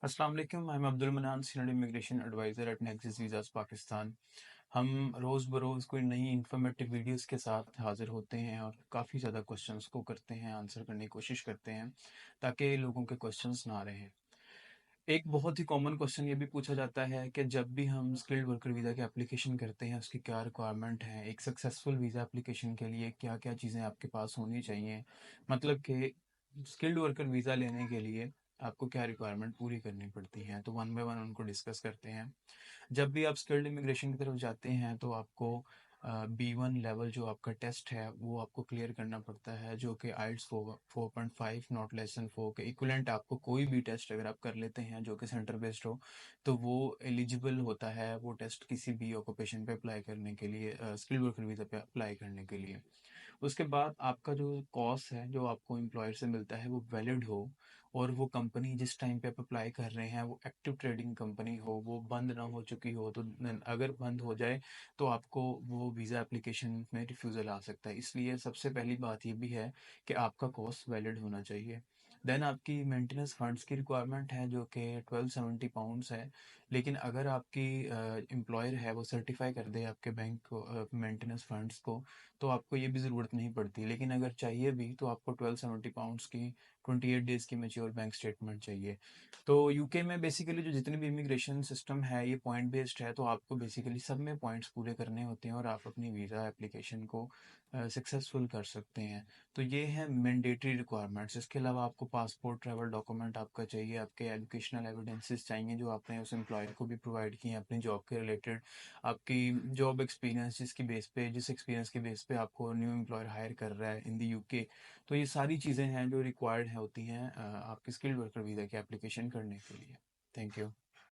अस्सलाम वालेकुम, आई am Abdul Manan, senior immigration adviser at Nexis visas Pakistan. हम रोज़ बरोज़ कोई नई इन्फॉर्मेटिव वीडियोस के साथ हाज़िर होते हैं और काफ़ी ज़्यादा क्वेश्चंस को करते हैं, आंसर करने की कोशिश करते हैं, ताकि लोगों के क्वेश्चंस ना रहें। एक बहुत ही कॉमन क्वेश्चन ये भी पूछा जाता है कि जब भी हम स्किल्ड वर्कर वीज़ा की एप्लीकेशन करते हैं, उसकी क्या रिक्वायरमेंट है? एक सक्सेसफुल वीज़ा एप्लीकेशन के लिए क्या-क्या चीज़ें आपके पास होनी चाहिए? मतलब कि स्किल्ड वर्कर वीज़ा लेने के लिए आपको क्या रिक्वायरमेंट पूरी करनी पड़ती हैं? तो वन बाय वन उनको डिस्कस करते हैं। जब भी आप स्किल्ड इमिग्रेशन की तरफ जाते हैं तो आपको B1 लेवल जो आपका टेस्ट है वो आपको क्लियर करना पड़ता है, जो कि आइल्स 4.5 नॉट लेस देन 4 के इक्विवेलेंट। आपको कोई भी टेस्ट अगर आप कर लेते हैं जो कि सेंटर बेस्ड हो, तो वो एलिजिबल होता है वो टेस्ट किसी भी ऑक्यूपेशन पे अप्लाई करने के लिए, स्किल्ड वर्कर वीज़ा पे अप्लाई करने के लिए। उसके बाद आपका जो कॉस्ट है जो आपको एम्प्लॉयर से मिलता है वो वैलिड हो, और वो कंपनी जिस टाइम पे आप अप्लाई कर रहे हैं वो एक्टिव ट्रेडिंग कंपनी हो, वो बंद ना हो चुकी हो। तो अगर बंद हो जाए तो आपको वो वीज़ा एप्लीकेशन में रिफ्यूज़ल आ सकता है। इसलिए सबसे पहली बात ये भी है कि आपका कॉस्ट वैलिड होना चाहिए। देन आपकी मेंटेनेंस फंड्स की रिक्वायरमेंट है जो कि 1270 पाउंड्स है। लेकिन अगर आपकी एम्प्लॉयर है वो सर्टिफाई कर दे आपके बैंक को मेंटेनेंस फंड्स को, तो आपको ये भी ज़रूरत नहीं पड़ती। लेकिन अगर चाहिए भी तो आपको 1270 पाउंड्स की 28 डेज़ की मैच्योर बैंक स्टेटमेंट चाहिए। तो यूके में बेसिकली जो जितने भी इमिग्रेशन सिस्टम है ये पॉइंट बेस्ड है, तो आपको बेसिकली सब में पॉइंट्स पूरे करने होते हैं और आप अपनी वीज़ा एप्लीकेशन को सक्सेसफुल कर सकते हैं। तो ये है मैंडेटरी रिक्वायरमेंट्स। इसके अलावा आपको पासपोर्ट, ट्रैवल डॉक्यूमेंट आपका चाहिए, आपके एजुकेशनल एविडेंसेस चाहिए जो आपने उस एम्प्लॉयर को भी प्रोवाइड किए हैं अपनी जॉब के रिलेटेड। आपकी जॉब एक्सपीरियंस जिस एक्सपीरियंस के बेस पे आपको न्यू एम्प्लॉयर हायर कर रहा है इन द यूके। तो ये सारी चीज़ें हैं जो रिक्वायर्ड है होती हैं आपकी स्किल्ड वर्कर वीज़ा की एप्लीकेशन करने के लिए। Thank you.